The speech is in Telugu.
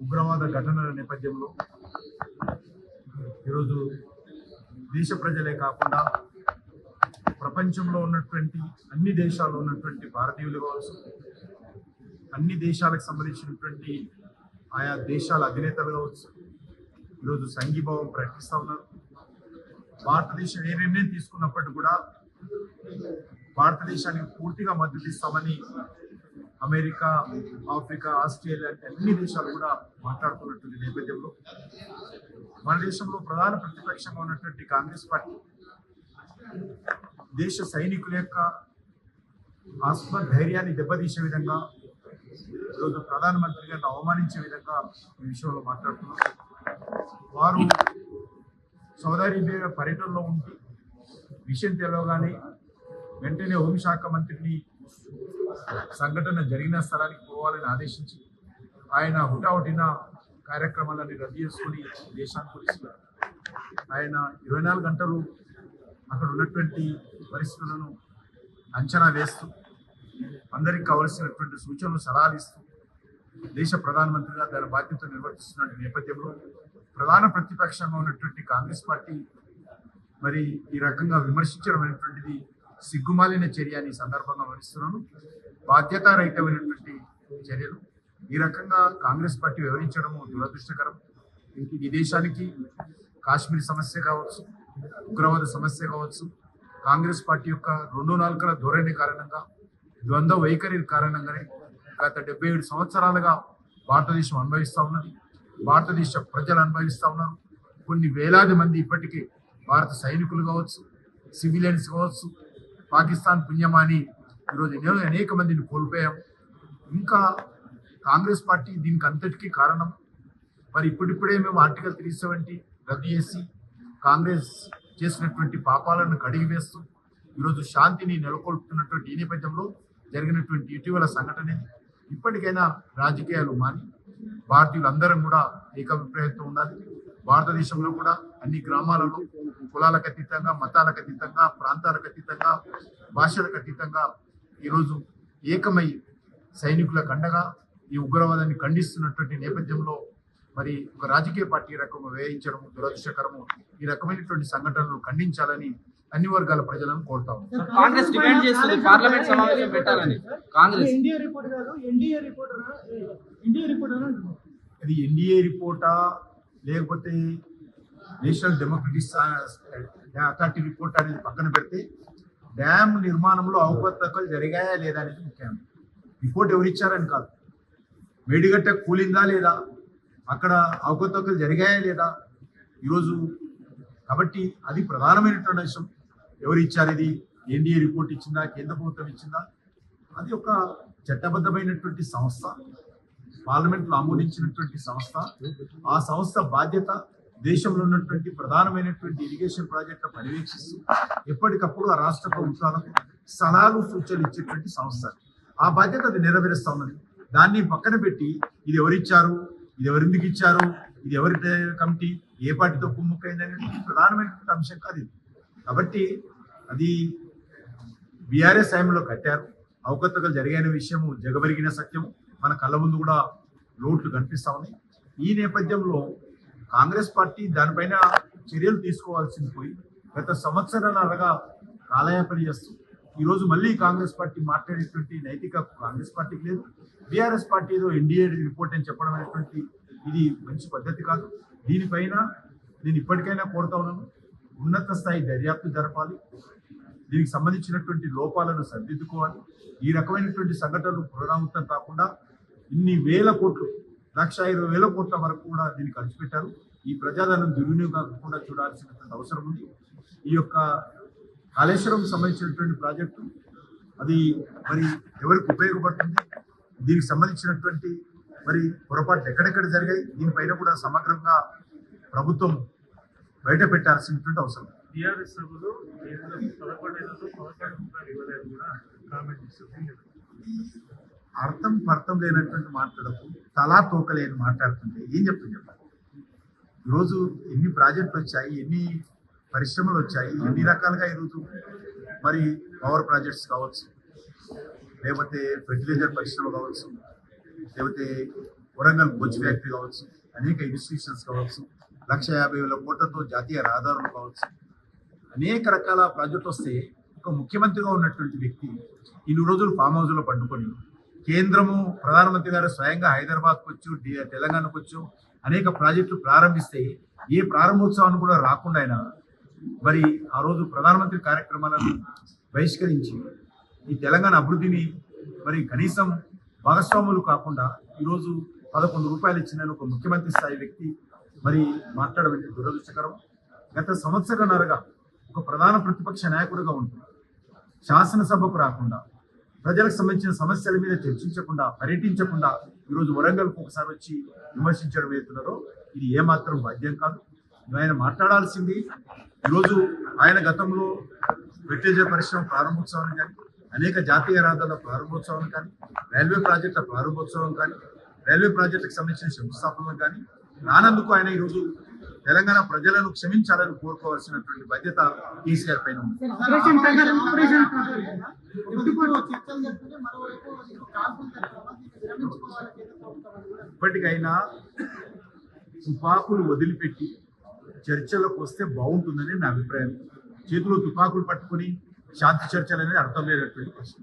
ఉగ్రవాద ఘటనల నేపథ్యంలో ఈరోజు దేశ ప్రజలే కాకుండా ప్రపంచంలో ఉన్నటువంటి అన్ని దేశాల్లో ఉన్నటువంటి భారతీయులు కావచ్చు, అన్ని దేశాలకు సంబంధించినటువంటి ఆయా దేశాల అధినేతలు కావచ్చు, ఈరోజు సంఘీభావం ప్రకటిస్తూ ఉన్నారు. భారతదేశం ఏ నిర్ణయం తీసుకున్నప్పటికీ కూడా భారతదేశానికి పూర్తిగా మద్దతు ఇస్తామని అమెరికా, ఆఫ్రికా, ఆస్ట్రేలియా అంటే అన్ని దేశాలు కూడా మాట్లాడుతున్నటువంటి నేపథ్యంలో మన దేశంలో ప్రధాన ప్రతిపక్షంగా ఉన్నటువంటి కాంగ్రెస్ పార్టీ దేశ సైనికుల యొక్క ఆత్మధైర్యాన్ని దెబ్బతీసే విధంగా, ఈరోజు ప్రధానమంత్రి గారిని అవమానించే విధంగా ఈ విషయంలో మాట్లాడుతున్నారు. వారు సౌదీ అరేబియా పర్యటనలో ఉండి విషయం తెలియగానే వెంటనే హోంశాఖ మంత్రిని సంఘటన జరిగిన స్థలానికి పోవాలని ఆదేశించి ఆయన హుటాహుటిన కార్యక్రమాలని రద్దు చేసుకుని దేశానికి తీసుకున్నారు. ఆయన 24 గంటలు అక్కడ ఉన్నటువంటి పరిస్థితులను అంచనా వేస్తూ అందరికి కావలసినటువంటి సూచనలు సలహాలు ఇస్తూ దేశ ప్రధానమంత్రిగా దాని బాధ్యత నిర్వర్తిస్తున్న నేపథ్యంలో ప్రధాన ప్రతిపక్షంగా ఉన్నటువంటి కాంగ్రెస్ పార్టీ మరి ఈ రకంగా విమర్శించడం అనేటువంటిది సిగ్గుమాలిన చర్య అని సందర్భంగా వహిస్తున్నాను. బాధ్యతారహితమైనటువంటి చర్యలు. ఈ రకంగా కాంగ్రెస్ పార్టీ వ్యవహరించడము దురదృష్టకరం. ఈ దేశానికి కాశ్మీర్ సమస్య కావచ్చు, ఉగ్రవాద సమస్య కావచ్చు, కాంగ్రెస్ పార్టీ యొక్క 2 నాలుకల ధోరణి కారణంగా, ద్వంద్వ వైఖరి కారణంగానే గత 77 సంవత్సరాలుగా భారతదేశం అనుభవిస్తూ ఉన్నది. భారతదేశ ప్రజలు అనుభవిస్తూ ఉన్నారు. కొన్ని వేలాది మంది ఇప్పటికీ భారత సైనికులు కావచ్చు, సివిలియన్స్ కావచ్చు, పాకిస్తాన్ పుణ్యమాని ఈరోజు అనేక మందిని కోల్పోయాం. ఇంకా కాంగ్రెస్ పార్టీ దీనికి అంతటికీ కారణం. మరి ఇప్పుడిప్పుడే మేము ఆర్టికల్ 370 రద్దు చేసి కాంగ్రెస్ చేసినటువంటి పాపాలను కడిగివేస్తూ ఈరోజు శాంతిని నెలకొల్పుతున్నటువంటి ఈ నేపథ్యంలో జరిగినటువంటి ఇటీవల సంఘటన ఇప్పటికైనా రాజకీయాలు మాని భారతీయులందరం కూడా ఏకాభిప్రాయంతో ఉండాలి. భారతదేశంలో కూడా అన్ని గ్రామాలలో కులాలకు అతీతంగా, మతాలకు అతీతంగా, ప్రాంతాలకు అతీతంగా, భాషలకు అతీతంగా ఈరోజు ఏకమై సైనికులకు అండగా ఈ ఉగ్రవాదాన్ని ఖండిస్తున్నటువంటి నేపథ్యంలో మరి ఒక రాజకీయ పార్టీ రకంగా వేయించడం దురదృష్టకరము. ఈ రకమైనటువంటి సంఘటనలు ఖండించాలని అన్ని వర్గాల ప్రజలను కోరుతా ఉన్నాం. కాంగ్రెస్ డిమాండ్ చేస్తుంది పార్లమెంట్ సమావేశం పెట్టాలని. కాంగ్రెస్ ఇది ఎన్డీఏ రిపోర్టా లేకపోతే నేషనల్ డెమోక్రటిక్ అథారిటీ రిపోర్ట్ అనేది పక్కన పెడితే డ్యామ్ నిర్మాణంలో అవకతవకలు జరిగాయా లేదా అనేది ముఖ్యం. రిపోర్ట్ ఎవరిచ్చారని కాదు, మేడిగట్ట కూలిందా లేదా, అక్కడ అవకతవకలు జరిగాయా లేదా ఈరోజు. కాబట్టి అది ప్రధానమైనటువంటి విషయం. ఎవరు ఇచ్చారు? ఇది ఎన్డీఏ రిపోర్ట్ ఇచ్చిందా, కేంద్ర ప్రభుత్వం ఇచ్చిందా? అది ఒక చట్టబద్ధమైనటువంటి సంస్థ, పార్లమెంట్లో ఆమోదించినటువంటి సంస్థ. ఆ సంస్థ బాధ్యత దేశంలో ఉన్నటువంటి ప్రధానమైనటువంటి ఇరిగేషన్ ప్రాజెక్టుల పర్యవేక్షిస్తూ ఎప్పటికప్పుడు ఆ రాష్ట్ర ప్రభుత్వాలకు సలహాలు సూచనలు ఇచ్చేటువంటి సంస్థ. ఆ బాధ్యత అది నెరవేరుస్తా ఉన్నది. దాన్ని పక్కన పెట్టి ఇది ఎవరిచ్చారు, ఇది ఎవరెందుకు ఇచ్చారు, ఇది ఎవరి కమిటీ, ఏ పార్టీతో కుమ్ముక్కైంది అనేది ప్రధానమైనటువంటి అంశం కాదు. కాబట్టి అది బీఆర్ఎస్ టైంలో కట్టారు. అవకతవకలు జరిగిన విషయము జగబరిగిన సత్యము. మన కళ్ళ ముందు కూడా లోట్లు కనిపిస్తా ఉన్నాయి. ఈ నేపథ్యంలో కాంగ్రెస్ పార్టీ దానిపైన చర్యలు తీసుకోవాల్సింది పోయి గత సంవత్సరాలుగా కాలయాపన చేస్తూ ఈరోజు మళ్ళీ కాంగ్రెస్ పార్టీ మాట్లాడేటువంటి నైతిక కాంగ్రెస్ పార్టీకి లేదు. బీఆర్ఎస్ పార్టీ ఏదో ఎన్డీఏ రిపోర్ట్ అని చెప్పడం అనేటువంటి ఇది మంచి పద్ధతి కాదు. దీనిపైన నేను ఇప్పటికైనా కోరుతా ఉన్నాను, ఉన్నత స్థాయి దర్యాప్తు జరపాలి. దీనికి సంబంధించినటువంటి లోపాలను సరిదిద్దుకోవాలి. ఈ రకమైనటువంటి సంఘటనలు పునరావృతం కాకుండా ఇన్ని వేల కోట్లు, 1,20,000 కోట్ల వరకు కూడా దీన్ని ఖర్చు పెట్టారు. ఈ ప్రజాధనం దుర్వినియోగం కాకుండా చూడాల్సినటువంటి అవసరం ఉంది. ఈ యొక్క కాళేశ్వరం సంబంధించినటువంటి ప్రాజెక్టు అది మరి ఎవరికి ఉపయోగపడుతుంది, దీనికి సంబంధించినటువంటి మరి పొరపాట్లు ఎక్కడెక్కడ జరిగాయి, దీనిపైన కూడా సమగ్రంగా ప్రభుత్వం బయట పెట్టాల్సినటువంటి అవసరం. టీఆర్ఎస్ సభలో 11 ఇవ్వలేదు కూడా కామెంట్ చేస్తుంది. అర్థం లేనటువంటి మాట్లాడకు, తలా తోకలేని మాట్లాడుతుంటే ఏం చెప్తుంది చెప్పాలి. ఈరోజు ఎన్ని ప్రాజెక్టులు వచ్చాయి, ఎన్ని పరిశ్రమలు వచ్చాయి, ఎన్ని రకాలుగా ఈరోజు మరి పవర్ ప్రాజెక్ట్స్ కావచ్చు, లేకపోతే ఫెర్టిలైజర్ పరిశ్రమ కావచ్చు, లేకపోతే వరంగల్ బొచ్చు ఫ్యాక్టరీ కావచ్చు, అనేక ఇన్స్టిట్యూషన్స్ కావచ్చు, 1,50,000 కోట్లతో జాతీయ రహదారులు కావచ్చు, అనేక రకాల ప్రాజెక్టులు వస్తే ఒక ముఖ్యమంత్రిగా ఉన్నటువంటి వ్యక్తి ఇన్ని రోజులు ఫామ్ హౌస్లో పండుకొని కేంద్రము ప్రధానమంత్రి గారు స్వయంగా హైదరాబాద్కు వచ్చి తెలంగాణకు వచ్చి అనేక ప్రాజెక్టులు ప్రారంభిస్తే ఏ ప్రారంభోత్సవాన్ని కూడా రాకుండా ఆయన మరి ఆ రోజు ప్రధానమంత్రి కార్యక్రమాలను బహిష్కరించి ఈ తెలంగాణ అభివృద్ధిని మరి కనీసం భాగస్వాములు కాకుండా ఈరోజు 11 రూపాయలు ఇచ్చిన ఒక ముఖ్యమంత్రి స్థాయి వ్యక్తి మరి మాట్లాడడం దురదృష్టకరం. గత సంవత్సరాలుగా ఒక ప్రధాన ప్రతిపక్ష నాయకుడిగా ఉంటుంది శాసనసభకు రాకుండా ప్రజలకు సంబంధించిన సమస్యల మీద చర్చించకుండా పర్యటించకుండా ఈరోజు వరంగల్కు ఒకసారి వచ్చి విమర్శించడం ఏతున్నారో ఇది ఏమాత్రం బాధ్యం కాదు. ఆయన మాట్లాడాల్సింది ఈరోజు ఆయన గతంలో ఫెర్టిలైజర్ పరిశ్రమ ప్రారంభోత్సవాన్ని కానీ, అనేక జాతీయ రహదారుల ప్రారంభోత్సవం కానీ, రైల్వే ప్రాజెక్టుల ప్రారంభోత్సవం కానీ, రైల్వే ప్రాజెక్టులకు సంబంధించిన శంకుస్థాపనలు కానీ రానందుకు ఆయన ఈరోజు తెలంగాణ ప్రజలను క్షమించాలని కోరుకోవాల్సినటువంటి బాధ్యత కేసీఆర్ పైన ఉంది. ఇప్పటికైనా తుపాకులు వదిలిపెట్టి చర్చలకు వస్తే బాగుంటుందని నా అభిప్రాయం. చేతిలో తుపాకులు పట్టుకుని శాంతి చర్చలు అనేది అర్థం లేనటువంటి ప్రశ్న.